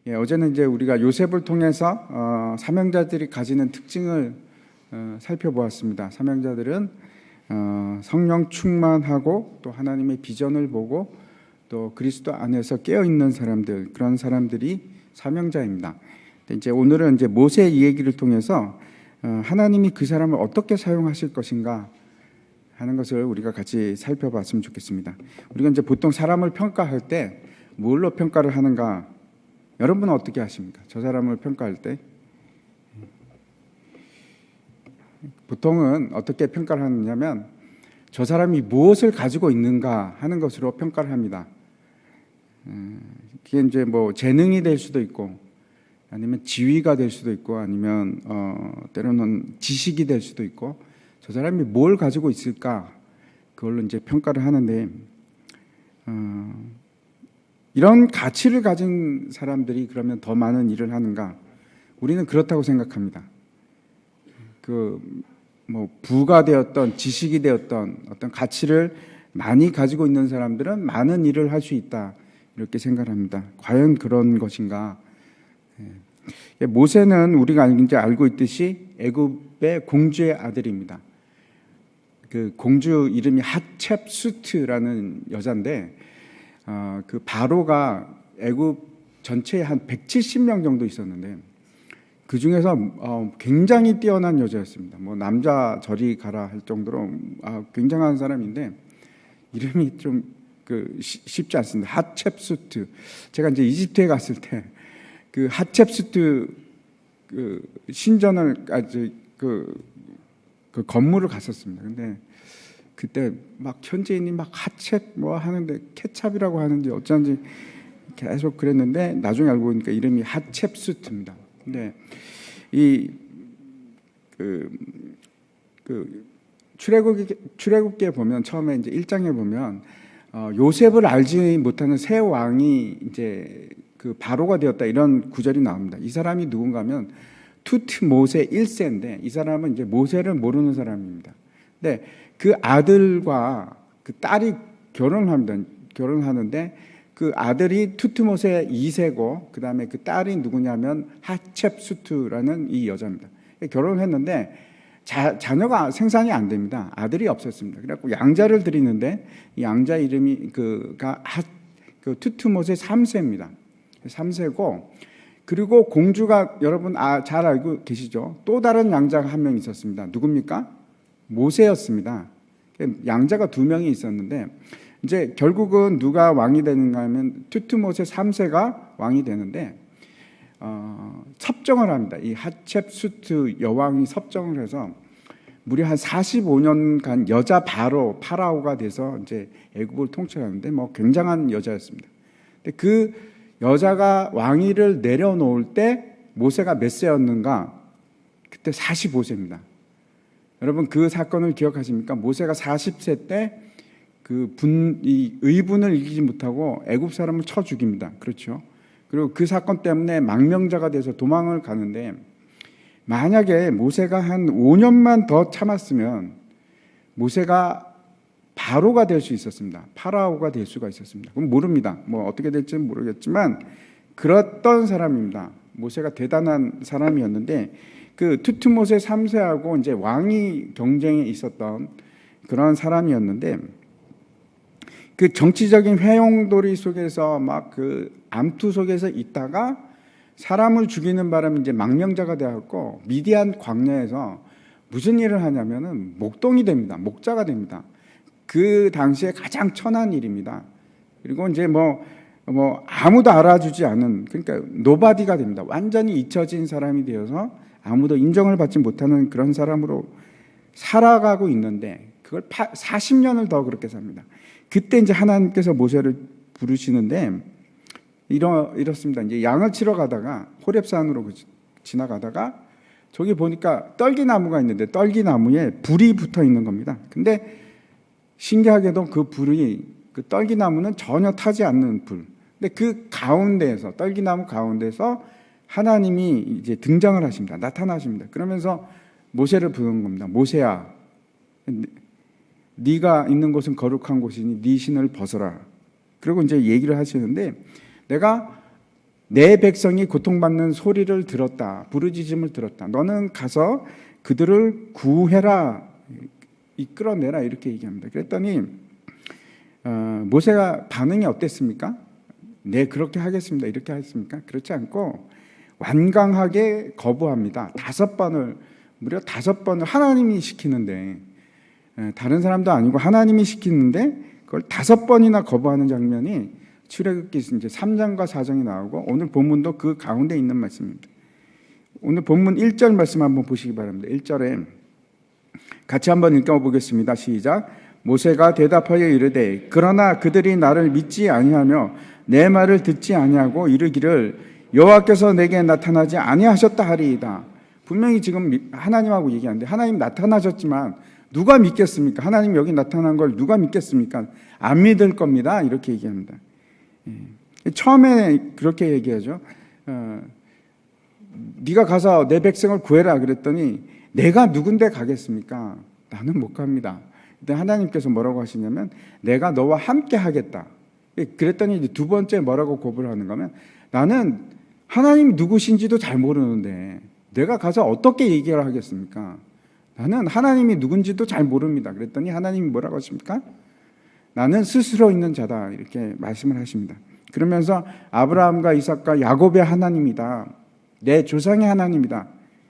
어제는 이제 우리가 요셉을 통해서 사명자들이 가지는 특징을 살펴보았습니다. 사명자들은 성령 충만하고 또 하나님의 비전을 보고 또 그리스도 안에서 깨어 있는 사람들, 그런 사람들이 사명자입니다. 이제 오늘은 이제 모세 이야기를 통해서 하나님이 그 사람을 어떻게 사용하실 것인가 하는 것을 우리가 같이 살펴봤으면 좋겠습니다. 우리가 이제 보통 사람을 평가할 때 뭘로 평가를 하는가? 여러분은 어떻게 하십니까? 저 사람을 평가할 때 보통은 어떻게 평가를 하느냐면 저 사람이 무엇을 가지고 있는가 하는 것으로 평가를 합니다. 그게 이제 뭐 재능이 될 수도 있고 아니면 지위가 될 수도 있고 아니면 때로는 지식이 될 수도 있고 저 사람이 뭘 가지고 있을까 그걸로 이제 평가를 하는데 이런 가치를 가진 사람들이 그러면 더 많은 일을 하는가? 우리는 그렇다고 생각합니다. 뭐 부가 되었던 지식이 되었던 어떤 가치를 많이 가지고 있는 사람들은 많은 일을 할 수 있다 이렇게 생각합니다. 과연 그런 것인가? 모세는 우리가 이제 알고 있듯이 애굽의 공주의 아들입니다. 그 공주 이름이 하첵수트라는 여자인데 그 바로가 애굽 전체에 한 170명 정도 있었는데 그 중에서 굉장히 뛰어난 여자였습니다. 뭐 남자 저리 가라 할 정도로 굉장한 사람인데 이름이 좀 쉽지 않습니다. 하첵수트. 제가 이제 이집트에 갔을 때 그 하첵수트 그 신전을 그 건물을 갔었습니다. 근데 그때 막 현지인이 막 하첵 뭐 하는데 케찹이라고 하는지 어쩐지 계속 그랬는데 나중에 알고 보니까 이름이 하첵수트입니다. 근데 출애굽기에 보면 처음에 이제 1장에 보면 요셉을 알지 못하는 새 왕이 이제 그 바로가 되었다 이런 구절이 나옵니다. 이 사람이 누군가면 투트모세 1세인데 이 사람은 이제 모세를 모르는 사람입니다. 근데 그 아들과 그 딸이 결혼하는데 그 아들이 투트모세 2세고 그 다음에 그 딸이 누구냐면 하첵수트라는 이 여자입니다. 결혼을 했는데 자녀가 생산이 안 됩니다. 아들이 없었습니다. 그래갖고 양자를 드리는데 이 양자 이름이 그 투트모세 3세입니다. 3세고 그리고 공주가 여러분 잘 알고 계시죠? 또 다른 양자가 한 명 있었습니다. 누굽니까? 모세였습니다. 양자가 2명이 있었는데 이제 결국은 누가 왕이 되는가 하면 투트모세 3세가 왕이 되는데 섭정을 합니다. 이 하첵수트 여왕이 섭정을 해서 무려 한 45년간 여자 파라오가 돼서 이제 애굽을 통치하는데 뭐 굉장한 여자였습니다. 근데 그 여자가 왕위를 내려놓을 때 모세가 몇 세였는가? 그때 45세입니다. 여러분 그 사건을 기억하십니까? 모세가 40세 때 이 의분을 이기지 못하고 애굽 사람을 쳐 죽입니다. 그렇죠? 그리고 그 사건 때문에 망명자가 돼서 도망을 가는데 만약에 모세가 한 5년만 더 참았으면 모세가 바로가 될 수 있었습니다. 파라오가 될 수가 있었습니다. 그럼 모릅니다. 뭐 어떻게 될지는 모르겠지만 그랬던 사람입니다. 모세가 대단한 사람이었는데 그 투트모세 3세하고 이제 왕위 경쟁에 있었던 그런 사람이었는데 그 정치적인 회용돌이 속에서 막 그 암투 속에서 있다가 사람을 죽이는 바람에 이제 망명자가 되었고 미디안 광야에서 무슨 일을 하냐면은 목동이 됩니다. 목자가 됩니다. 그 당시에 가장 천한 일입니다. 그리고 이제 뭐 아무도 알아주지 않은 그러니까 노바디가 됩니다. 완전히 잊혀진 사람이 되어서 아무도 인정을 받지 못하는 그런 사람으로 살아가고 있는데 그걸 40년을 더 그렇게 삽니다. 그때 이제 하나님께서 모세를 부르시는데 이렇습니다. 이제 양을 치러 가다가 호렙산으로 지나가다가 저기 보니까 떨기나무가 있는데 떨기나무에 불이 붙어 있는 겁니다. 근데 신기하게도 그 불이 그 떨기나무는 전혀 타지 않는 불. 근데 그 가운데에서 떨기나무 가운데서 하나님이 이제 등장을 하십니다. 나타나십니다. 그러면서 모세를 부르는 겁니다. 모세야, 네가 있는 곳은 거룩한 곳이니 네 신을 벗어라. 그리고 이제 얘기를 하시는데 내가 내 백성이 고통받는 소리를 들었다. 부르짖음을 들었다. 너는 가서 그들을 구해라. 이끌어내라. 이렇게 얘기합니다. 그랬더니 모세가 반응이 어땠습니까? 네, 그렇게 하겠습니다. 이렇게 하겠습니까? 그렇지 않고 완강하게 거부합니다. 무려 5번을 하나님이 시키는데, 다른 사람도 아니고 하나님이 시키는데 그걸 5번이나 거부하는 장면이 출애굽기 이제 3장과 4장이 나오고, 오늘 본문도 그 가운데 있는 말씀입니다. 오늘 본문 1절 말씀 한번 보시기 바랍니다. 1절에 같이 한번 읽어보겠습니다. 시작. 모세가 대답하여 이르되 그러나 그들이 나를 믿지 아니하며 내 말을 듣지 아니하고 이르기를 여호와께서 내게 나타나지 아니하셨다 하리이다. 분명히 지금 하나님하고 얘기하는데, 하나님 나타나셨지만 누가 믿겠습니까? 하나님 여기 나타난 걸 누가 믿겠습니까? 안 믿을 겁니다. 이렇게 얘기합니다. 처음에 그렇게 얘기하죠. 네가 가서 내 백성을 구해라 그랬더니 내가 누군데 가겠습니까? 나는 못 갑니다. 근데 하나님께서 뭐라고 하시냐면 내가 너와 함께 하겠다. 그랬더니 이제 두 번째 뭐라고 고백을 하는 거면, 나는 하나님이 누구신지도 잘 모르는데 내가 가서 어떻게 얘기를 하겠습니까? 나는 하나님이 누군지도 잘 모릅니다. 그랬더니 하나님이 뭐라고 하십니까? 나는 스스로 있는 자다. 이렇게 말씀을 하십니다. 그러면서 아브라함과 이삭과 야곱의 하나님이다. 내 조상의 하나님이다.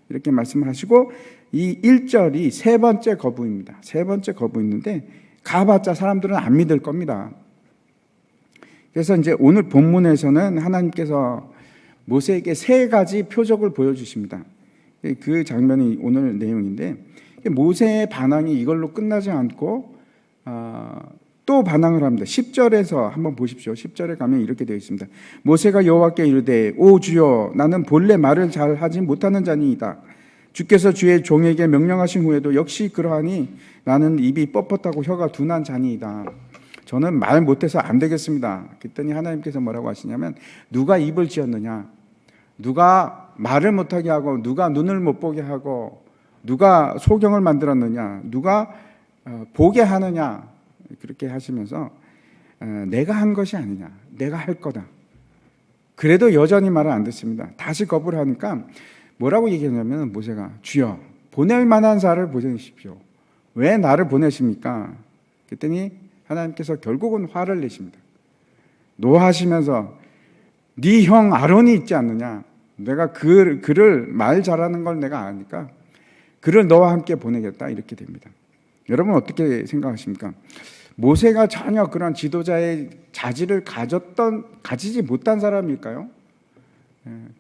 이렇게 말씀을 하시고, 이 1절이 세 번째 거부입니다. 세 번째 거부인데 가봤자 사람들은 안 믿을 겁니다. 그래서 이제 오늘 본문에서는 하나님께서 모세에게 3가지 표적을 보여주십니다. 그 장면이 오늘 내용인데, 모세의 반항이 이걸로 끝나지 않고 또 반항을 합니다. 10절에서 한번 보십시오. 10절에 가면 이렇게 되어 있습니다. 모세가 여호와께 이르되 오 주여, 나는 본래 말을 잘 하지 못하는 자니이다. 주께서 주의 종에게 명령하신 후에도 역시 그러하니 나는 입이 뻣뻣하고 혀가 둔한 자니이다. 저는 말 못해서 안 되겠습니다. 그랬더니 하나님께서 뭐라고 하시냐면, 누가 입을 지었느냐, 누가 말을 못하게 하고, 누가 눈을 못 보게 하고, 누가 소경을 만들었느냐, 누가 보게 하느냐, 그렇게 하시면서 내가 한 것이 아니냐, 내가 할 거다. 그래도 여전히 말을 안 듣습니다. 다시 거부를 하니까 뭐라고 얘기하냐면, 모세가 주여 보낼 만한 자를 보내십시오. 왜 나를 보내십니까? 그랬더니 하나님께서 결국은 화를 내십니다. 노하시면서 네 형 아론이 있지 않느냐, 내가 그를 말 잘하는 걸 내가 아니까 그를 너와 함께 보내겠다. 이렇게 됩니다. 여러분 어떻게 생각하십니까? 모세가 전혀 그런 지도자의 자질을 가지지 못한 사람일까요?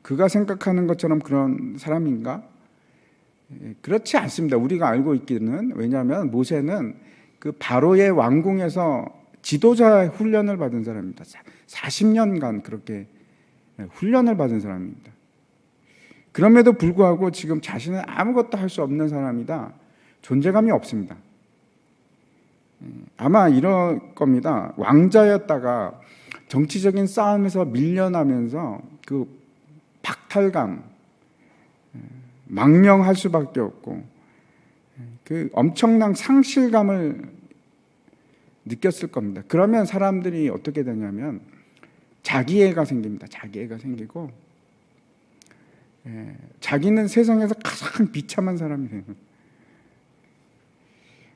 그가 생각하는 것처럼 그런 사람인가? 그렇지 않습니다. 우리가 알고 있기는. 왜냐하면 모세는 그 바로의 왕궁에서 지도자 훈련을 받은 사람입니다. 40년간 그렇게 훈련을 받은 사람입니다. 그럼에도 불구하고 지금 자신은 아무것도 할 수 없는 사람이다. 존재감이 없습니다. 아마 이럴 겁니다. 왕자였다가 정치적인 싸움에서 밀려나면서 그 박탈감, 망명할 수밖에 없고 그 엄청난 상실감을 느꼈을 겁니다. 그러면 사람들이 어떻게 되냐면 자기애가 생깁니다. 자기애가 생기고 자기는 세상에서 가장 비참한 사람이 되는,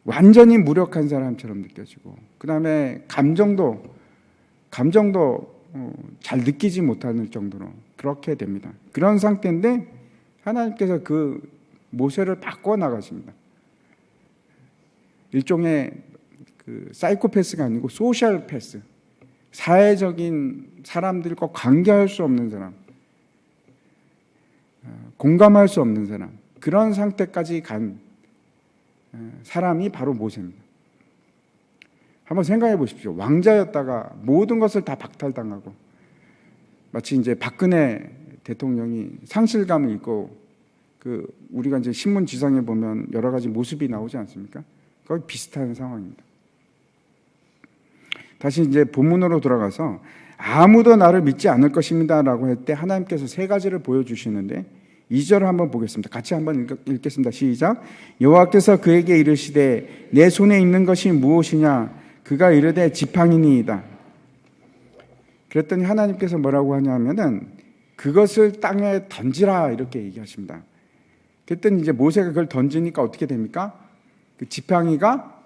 완전히 무력한 사람처럼 느껴지고, 그 다음에 감정도 잘 느끼지 못하는 정도로 그렇게 됩니다. 그런 상태인데 하나님께서 그 모세를 바꿔 나가십니다. 일종의 그 사이코패스가 아니고 소셜 패스, 사회적인 사람들과 관계할 수 없는 사람, 공감할 수 없는 사람, 그런 상태까지 간 사람이 바로 모세입니다. 한번 생각해 보십시오. 왕자였다가 모든 것을 다 박탈당하고, 마치 이제 박근혜 대통령이 상실감을 입고 그 우리가 이제 신문 지상에 보면 여러 가지 모습이 나오지 않습니까? 거의 비슷한 상황입니다. 다시 이제 본문으로 돌아가서 아무도 나를 믿지 않을 것입니다라고 할 때 하나님께서 3가지를 보여주시는데 2절을 한번 보겠습니다. 같이 한번 읽겠습니다. 시작. 여호와께서 그에게 이르시되 내 손에 있는 것이 무엇이냐? 그가 이르되 지팡이니이다. 그랬더니 하나님께서 뭐라고 하냐면은 그것을 땅에 던지라 이렇게 얘기하십니다. 그랬더니 이제 모세가 그걸 던지니까 어떻게 됩니까? 그 지팡이가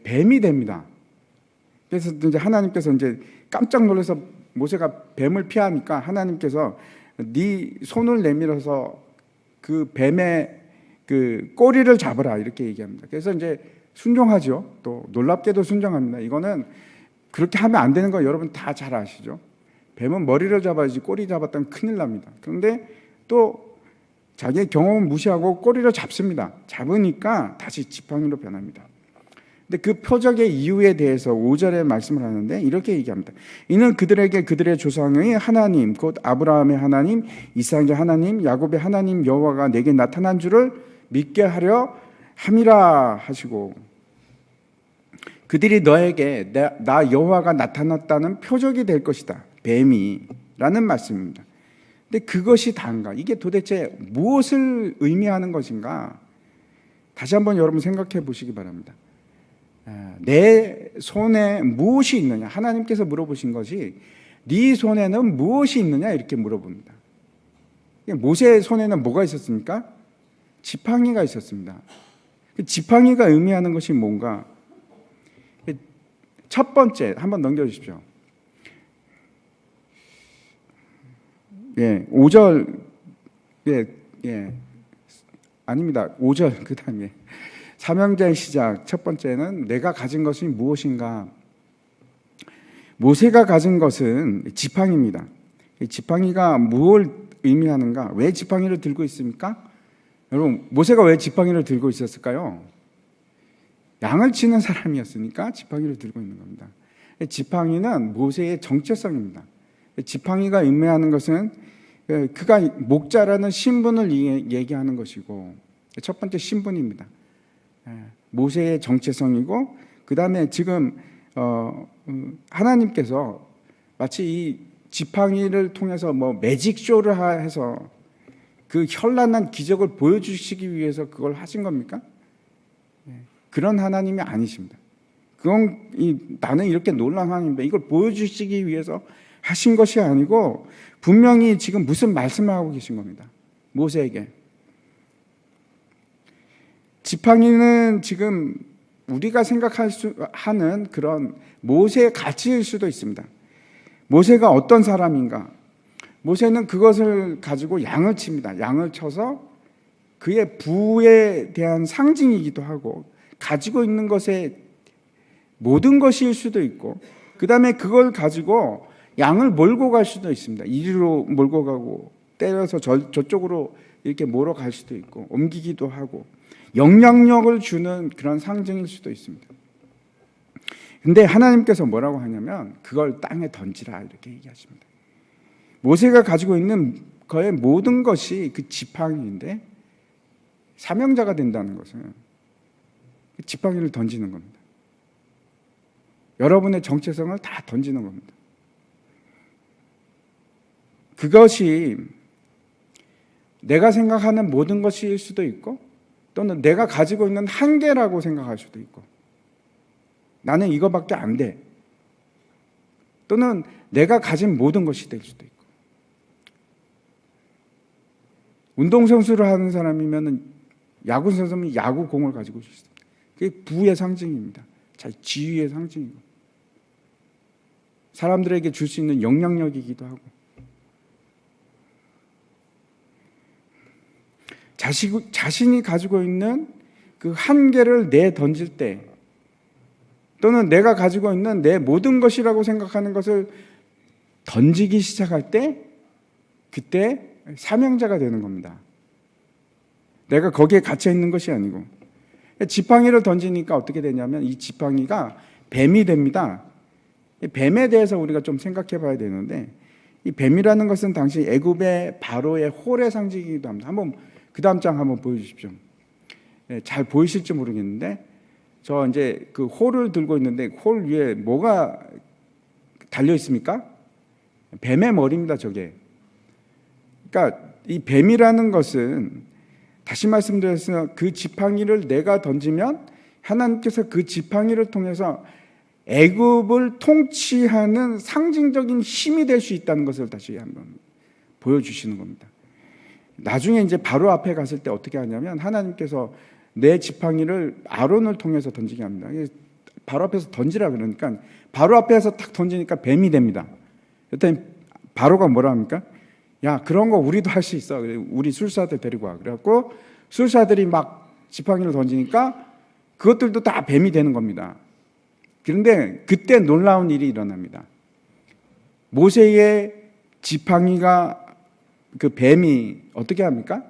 뱀이 됩니다. 그래서 이제 하나님께서 이제 깜짝 놀라서 모세가 뱀을 피하니까 하나님께서 네 손을 내밀어서 그 뱀의 그 꼬리를 잡으라 이렇게 얘기합니다. 그래서 이제 순종하죠. 또 놀랍게도 순종합니다. 이거는 그렇게 하면 안 되는 거 여러분 다 잘 아시죠? 뱀은 머리를 잡아야지 꼬리 잡았다면 큰일 납니다. 그런데 또 자기의 경험을 무시하고 꼬리를 잡습니다. 잡으니까 다시 지팡이로 변합니다. 근데 그 표적의 이유에 대해서 5절에 말씀을 하는데 이렇게 얘기합니다. 이는 그들에게 그들의 조상의 하나님 곧 아브라함의 하나님, 이삭의 하나님, 야곱의 하나님 여호와가 내게 나타난 줄을 믿게 하려 함이라 하시고, 그들이 너에게 나 여호와가 나타났다는 표적이 될 것이다. 뱀이라는 말씀입니다. 근데 그것이 다인가? 이게 도대체 무엇을 의미하는 것인가? 다시 한번 여러분 생각해 보시기 바랍니다. 내 손에 무엇이 있느냐? 하나님께서 물어보신 것이 네 손에는 무엇이 있느냐? 이렇게 물어봅니다. 모세의 손에는 뭐가 있었습니까? 지팡이가 있었습니다. 지팡이가 의미하는 것이 뭔가? 첫 번째, 한번 넘겨주십시오. 5절, 아닙니다. 5절, 그 다음에. 사명자의 시작, 첫 번째는 내가 가진 것이 무엇인가? 모세가 가진 것은 지팡이입니다. 지팡이가 무엇을 의미하는가? 왜 지팡이를 들고 있습니까? 여러분, 모세가 왜 지팡이를 들고 있었을까요? 양을 치는 사람이었으니까 지팡이를 들고 있는 겁니다. 지팡이는 모세의 정체성입니다. 지팡이가 의미하는 것은 그가 목자라는 신분을 얘기하는 것이고, 첫 번째 신분입니다. 모세의 정체성이고, 그 다음에 지금 하나님께서 마치 이 지팡이를 통해서 뭐 매직쇼를 해서 그 현란한 기적을 보여주시기 위해서 그걸 하신 겁니까? 그런 하나님이 아니십니다. 그건 나는 이렇게 놀라운 하나님인데 이걸 보여주시기 위해서 하신 것이 아니고 분명히 지금 무슨 말씀을 하고 계신 겁니다. 모세에게. 지팡이는 지금 우리가 생각하는 그런 모세의 가치일 수도 있습니다. 모세가 어떤 사람인가? 모세는 그것을 가지고 양을 칩니다. 양을 쳐서 그의 부에 대한 상징이기도 하고 가지고 있는 것의 모든 것일 수도 있고, 그 다음에 그걸 가지고 양을 몰고 갈 수도 있습니다. 이리로 몰고 가고 때려서 저쪽으로 이렇게 몰어 갈 수도 있고 옮기기도 하고 영향력을 주는 그런 상징일 수도 있습니다. 근데 하나님께서 뭐라고 하냐면 그걸 땅에 던지라 이렇게 얘기하십니다. 모세가 가지고 있는 거의 모든 것이 그 지팡이인데 사명자가 된다는 것은 지팡이를 던지는 겁니다. 여러분의 정체성을 다 던지는 겁니다. 그것이 내가 생각하는 모든 것일 수도 있고 또는 내가 가지고 있는 한계라고 생각할 수도 있고 나는 이거밖에 안 돼. 또는 내가 가진 모든 것이 될 수도 있고 운동선수를 하는 사람이면 야구선수는 야구공을 가지고 있습니다. 그게 부의 상징입니다. 자기 지위의 상징이고 사람들에게 줄 수 있는 영향력이기도 하고 자신이 가지고 있는 그 한계를 내던질 때 또는 내가 가지고 있는 내 모든 것이라고 생각하는 것을 던지기 시작할 때 그때 사명자가 되는 겁니다. 내가 거기에 갇혀 있는 것이 아니고 지팡이를 던지니까 어떻게 되냐면 이 지팡이가 뱀이 됩니다. 뱀에 대해서 우리가 좀 생각해 봐야 되는데 이 뱀이라는 것은 당시 애굽의 바로의 홀의 상징이기도 합니다. 한번 그 다음 장 한번 보여주십시오. 잘 보이실지 모르겠는데 저 이제 그 홀을 들고 있는데 홀 위에 뭐가 달려 있습니까? 뱀의 머리입니다. 저게. 그러니까 이 뱀이라는 것은 다시 말씀드려서 그 지팡이를 내가 던지면 하나님께서 그 지팡이를 통해서 애굽을 통치하는 상징적인 힘이 될 수 있다는 것을 다시 한번 보여주시는 겁니다. 나중에 이제 바로 앞에 갔을 때 어떻게 하냐면 하나님께서 내 지팡이를 아론을 통해서 던지게 합니다. 바로 앞에서 던지라 그러니까 바로 앞에서 딱 던지니까 뱀이 됩니다. 그랬더니 바로가 뭐라 합니까? 야, 그런 거 우리도 할 수 있어. 우리 술사들 데리고 와. 그래갖고 술사들이 막 지팡이를 던지니까 그것들도 다 뱀이 되는 겁니다. 그런데 그때 놀라운 일이 일어납니다. 모세의 지팡이가 그 뱀이 어떻게 합니까?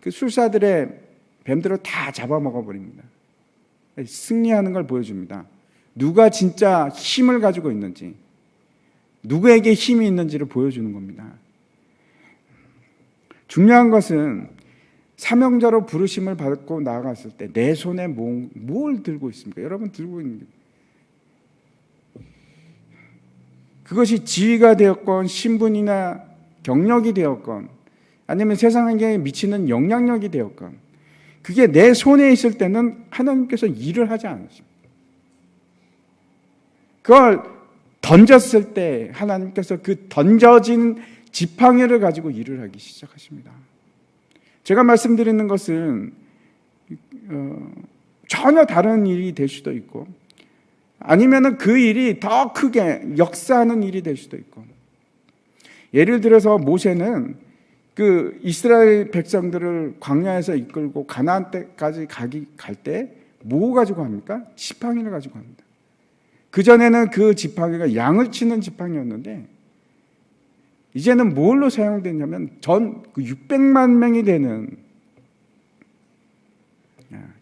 그 술사들의 뱀들을 다 잡아먹어 버립니다. 승리하는 걸 보여줍니다. 누가 진짜 힘을 가지고 있는지, 누구에게 힘이 있는지를 보여주는 겁니다. 중요한 것은 사명자로 부르심을 받고 나아갔을 때 내 손에 뭘 들고 있습니까? 여러분 들고 있는 게 그것이 지위가 되었건 신분이나 경력이 되었건 아니면 세상에 미치는 영향력이 되었건 그게 내 손에 있을 때는 하나님께서 일을 하지 않으십니다. 그걸 던졌을 때 하나님께서 그 던져진 지팡이를 가지고 일을 하기 시작하십니다. 제가 말씀드리는 것은 전혀 다른 일이 될 수도 있고 아니면 그 일이 더 크게 역사하는 일이 될 수도 있고 예를 들어서 모세는 그 이스라엘 백성들을 광야에서 이끌고 가나안 때까지 갈 때 뭐 가지고 합니까? 지팡이를 가지고 합니다. 그전에는 그 지팡이가 양을 치는 지팡이였는데 이제는 뭘로 사용되냐면 전 600만 명이 되는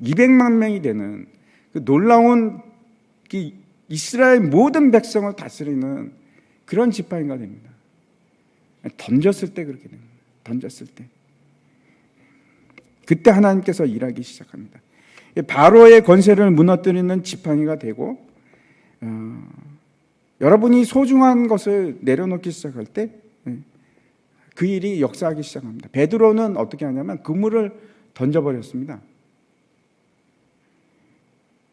200만 명이 되는 그 놀라운 이스라엘 모든 백성을 다스리는 그런 지팡이가 됩니다. 던졌을 때 그렇게 됩니다. 던졌을 때 그때 하나님께서 일하기 시작합니다. 바로의 권세를 무너뜨리는 지팡이가 되고 여러분이 소중한 것을 내려놓기 시작할 때 그 일이 역사하기 시작합니다. 베드로는 어떻게 하냐면 그물을 던져버렸습니다.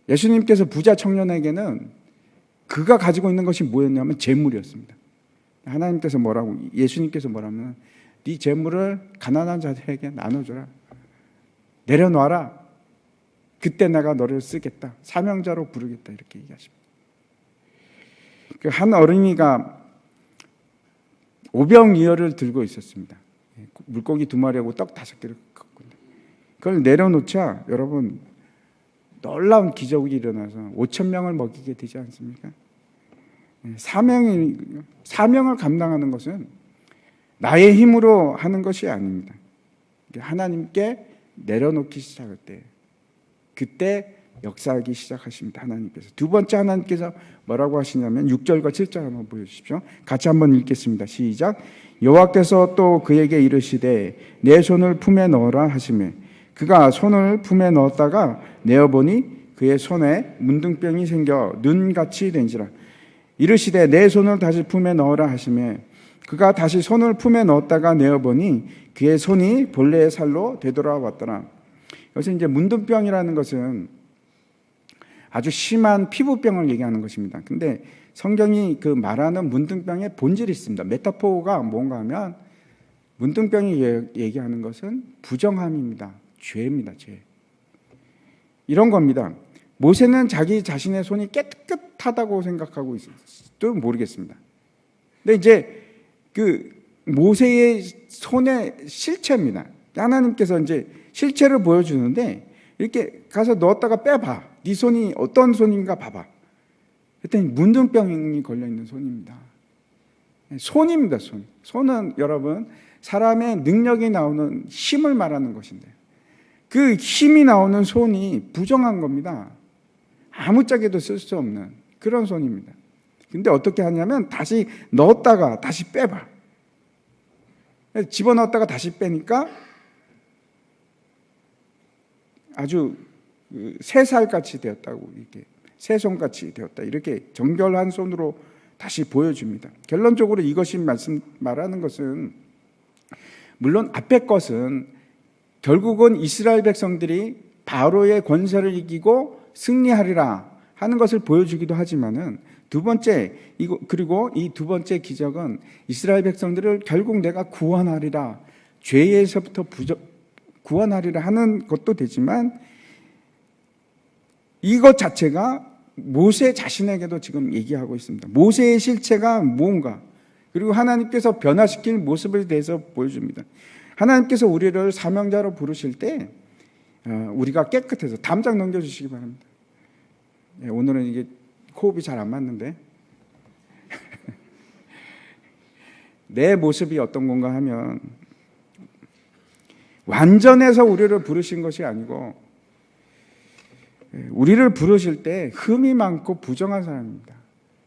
예수님께서 부자 청년에게는 그가 가지고 있는 것이 뭐였냐면 재물이었습니다. 하나님께서 예수님께서 뭐라면 네 재물을 가난한 자들에게 나눠줘라. 내려놔라. 그때 내가 너를 쓰겠다. 사명자로 부르겠다. 이렇게 얘기하십니다. 한 어린이가 오병이어를 들고 있었습니다. 물고기 2마리하고 떡 5개를 걷거든요. 그걸 내려놓자 여러분 놀라운 기적이 일어나서 5,000명을 먹이게 되지 않습니까? 사명을 감당하는 것은 나의 힘으로 하는 것이 아닙니다. 하나님께 내려놓기 시작할 때 그때 역사하기 시작하십니다. 하나님께서. 두 번째 하나님께서 뭐라고 하시냐면 6절과 7절 한번 보여주십시오. 같이 한번 읽겠습니다. 시작. 여호와께서 또 그에게 이르시되 내 손을 품에 넣어라 하시매 그가 손을 품에 넣었다가 내어보니 그의 손에 문둥병이 생겨 눈같이 된지라. 이르시되 내 손을 다시 품에 넣어라 하시매 그가 다시 손을 품에 넣었다가 내어보니 그의 손이 본래의 살로 되돌아왔더라. 여기서 이제 문둥병이라는 것은 아주 심한 피부병을 얘기하는 것입니다. 근데 성경이 그 말하는 문둥병의 본질이 있습니다. 메타포가 뭔가 하면 문둥병이 얘기하는 것은 부정함입니다. 죄입니다. 죄. 이런 겁니다. 모세는 자기 자신의 손이 깨끗하다고 생각하고 있을지도 모르겠습니다. 근데 이제 그 모세의 손의 실체입니다. 하나님께서 이제 실체를 보여주는데 이렇게 가서 넣었다가 빼봐. 네 손이 어떤 손인가 봐봐. 그랬더니 문둥병이 걸려있는 손입니다. 손입니다. 손. 손은 여러분 사람의 능력이 나오는 힘을 말하는 것인데 그 힘이 나오는 손이 부정한 겁니다. 아무짝에도 쓸 수 없는 그런 손입니다. 근데 어떻게 하냐면 다시 넣었다가 다시 빼봐. 집어넣었다가 다시 빼니까 아주 새 살같이 되었다고 이렇게 새 손같이 되었다 이렇게 정결한 손으로 다시 보여줍니다. 결론적으로 이것이 말하는 것은 물론 앞에 것은 결국은 이스라엘 백성들이 바로의 권세를 이기고 승리하리라 하는 것을 보여주기도 하지만은 두 번째, 그리고 이 두 번째 기적은 이스라엘 백성들을 결국 내가 구원하리라, 죄에서부터 구원하리라 하는 것도 되지만, 이것 자체가 모세 자신에게도 지금 얘기하고 있습니다. 모세의 실체가 무언가, 그리고 하나님께서 변화시킬 모습에 대해서 보여줍니다. 하나님께서 우리를 사명자로 부르실 때 우리가 깨끗해서, 담장 넘겨주시기 바랍니다. 오늘은 이게 호흡이 잘 안 맞는데 내 모습이 어떤 건가 하면, 완전해서 우리를 부르신 것이 아니고 우리를 부르실 때 흠이 많고 부정한 사람입니다.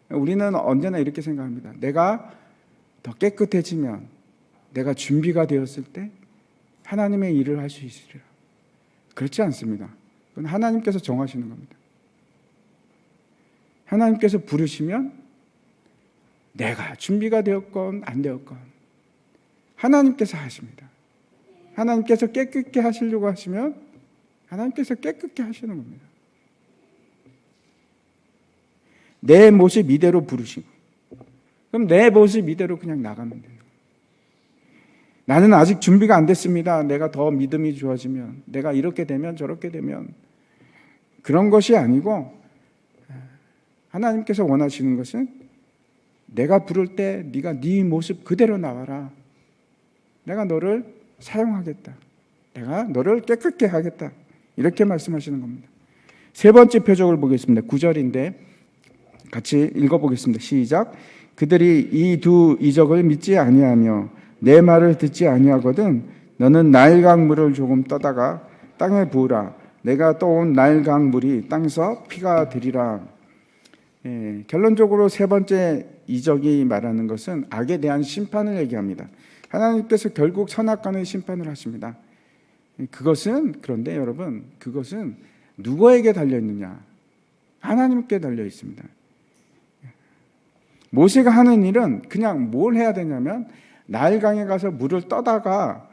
우리는 언제나 이렇게 생각합니다. 내가 더 깨끗해지면, 내가 준비가 되었을 때 하나님의 일을 할 수 있으리라. 그렇지 않습니다. 그건 하나님께서 정하시는 겁니다. 하나님께서 부르시면 내가 준비가 되었건 안 되었건 하나님께서 하십니다. 하나님께서 깨끗게 하시려고 하시면 하나님께서 깨끗게 하시는 겁니다. 내 모습 이대로 부르시고, 그럼 내 모습 이대로 그냥 나가면 돼요. 나는 아직 준비가 안 됐습니다. 내가 더 믿음이 좋아지면, 내가 이렇게 되면 저렇게 되면, 그런 것이 아니고 하나님께서 원하시는 것은 내가 부를 때 네가 네 모습 그대로 나와라. 내가 너를 사용하겠다. 내가 너를 깨끗게 하겠다. 이렇게 말씀하시는 겁니다. 세 번째 표적을 보겠습니다. 9절인데 같이 읽어보겠습니다. 시작. 그들이 이 두 이적을 믿지 아니하며 내 말을 듣지 아니하거든 너는 나일강 물을 조금 떠다가 땅에 부으라. 내가 떠온 나일강 물이 땅에서 피가 되리라. 결론적으로 세 번째 이적이 말하는 것은 악에 대한 심판을 얘기합니다. 하나님께서 결국 선악간의 심판을 하십니다. 그것은, 그런데 여러분, 그것은 누구에게 달려있느냐? 하나님께 달려 있습니다. 모세가 하는 일은 그냥 뭘 해야 되냐면 나일강에 가서 물을 떠다가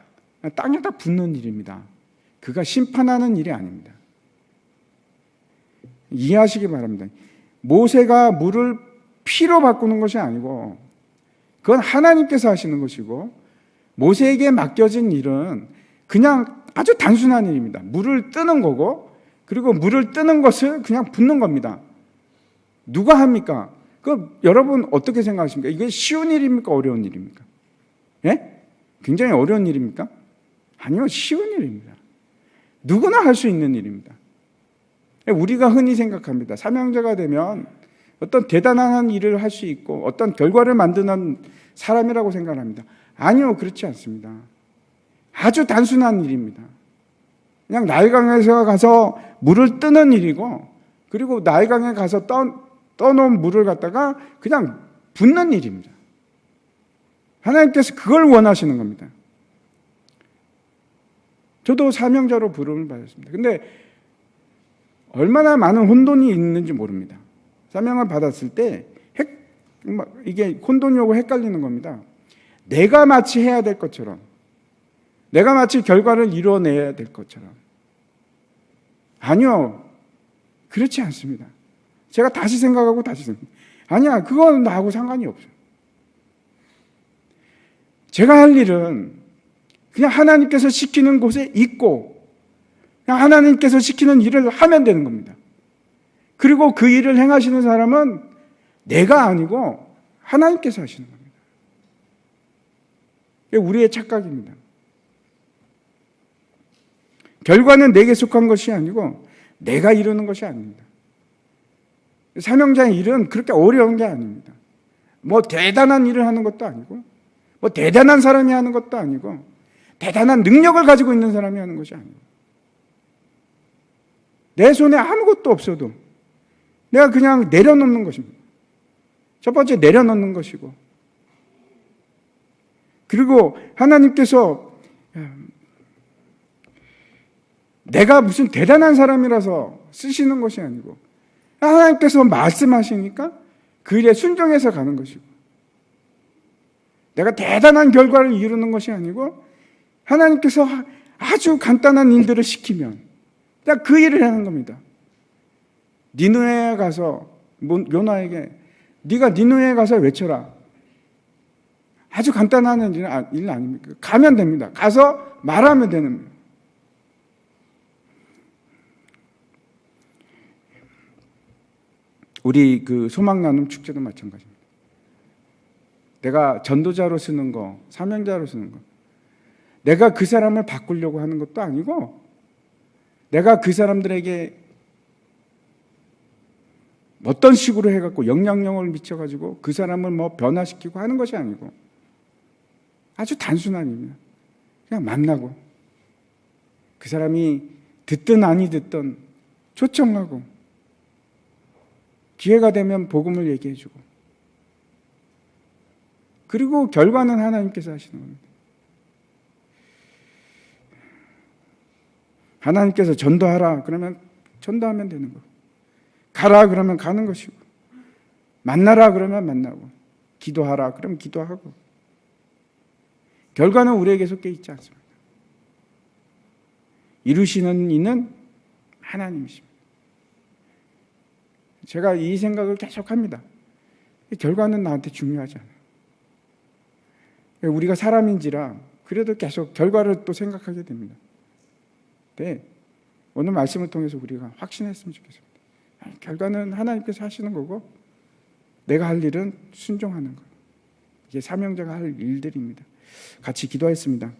땅에다 붓는 일입니다. 그가 심판하는 일이 아닙니다. 이해하시기 바랍니다. 모세가 물을 피로 바꾸는 것이 아니고 그건 하나님께서 하시는 것이고, 모세에게 맡겨진 일은 그냥 아주 단순한 일입니다. 물을 뜨는 거고, 그리고 물을 뜨는 것을 그냥 붓는 겁니다. 누가 합니까? 여러분 어떻게 생각하십니까? 이게 쉬운 일입니까? 어려운 일입니까? 예? 굉장히 어려운 일입니까? 아니요, 쉬운 일입니다. 누구나 할 수 있는 일입니다. 우리가 흔히 생각합니다. 사명자가 되면 어떤 대단한 일을 할 수 있고 어떤 결과를 만드는 사람이라고 생각합니다. 아니요, 그렇지 않습니다. 아주 단순한 일입니다. 그냥 나일강에서 가서 물을 뜨는 일이고, 그리고 나일강에 가서 떠놓은 물을 갖다가 그냥 붓는 일입니다. 하나님께서 그걸 원하시는 겁니다. 저도 사명자로 부름을 받았습니다. 근데 얼마나 많은 혼돈이 있는지 모릅니다. 사명을 받았을 때 이게 혼돈이 오고 헷갈리는 겁니다. 내가 마치 해야 될 것처럼, 내가 마치 결과를 이루어내야 될 것처럼. 아니요, 그렇지 않습니다. 제가 다시 생각하고 다시 생각합니다. 아니야, 그건 나하고 상관이 없어요. 제가 할 일은 그냥 하나님께서 시키는 곳에 있고, 그냥 하나님께서 시키는 일을 하면 되는 겁니다. 그리고 그 일을 행하시는 사람은 내가 아니고 하나님께서 하시는 겁니다. 이게 우리의 착각입니다. 결과는 내게 속한 것이 아니고 내가 이루는 것이 아닙니다. 사명자의 일은 그렇게 어려운 게 아닙니다. 뭐 대단한 일을 하는 것도 아니고, 뭐 대단한 사람이 하는 것도 아니고, 대단한 능력을 가지고 있는 사람이 하는 것이 아니고, 내 손에 아무것도 없어도 내가 그냥 내려놓는 것입니다. 첫 번째, 내려놓는 것이고, 그리고 하나님께서 내가 무슨 대단한 사람이라서 쓰시는 것이 아니고, 하나님께서 말씀하시니까 그 일에 순종해서 가는 것이고, 내가 대단한 결과를 이루는 것이 아니고 하나님께서 아주 간단한 일들을 시키면 그 일을 하는 겁니다. 니느웨에 가서 요나에게 네가 니느웨에 가서 외쳐라. 아주 간단한 일 아닙니까? 가면 됩니다. 가서 말하면 되는 거예요. 우리 그 소망 나눔 축제도 마찬가지입니다. 내가 전도자로 쓰는 거, 사명자로 쓰는 거, 내가 그 사람을 바꾸려고 하는 것도 아니고, 내가 그 사람들에게 어떤 식으로 해갖고 영향력을 미쳐가지고 그 사람을 뭐 변화시키고 하는 것이 아니고, 아주 단순한 일입니다. 그냥 만나고, 그 사람이 듣든 아니 듣든 초청하고, 기회가 되면 복음을 얘기해주고, 그리고 결과는 하나님께서 하시는 겁니다. 하나님께서 전도하라 그러면 전도하면 되는 거고, 가라 그러면 가는 것이고, 만나라 그러면 만나고, 기도하라 그러면 기도하고, 결과는 우리에게 속해 있지 않습니다. 이루시는 이는 하나님이십니다. 제가 이 생각을 계속 합니다. 결과는 나한테 중요하지 않아요. 우리가 사람인지라 그래도 계속 결과를 또 생각하게 됩니다. 네, 오늘 말씀을 통해서 우리가 확신했으면 좋겠습니다. 결과는 하나님께서 하시는 거고, 내가 할 일은 순종하는 거예요. 이게 사명자가 할 일들입니다. 같이 기도하겠습니다.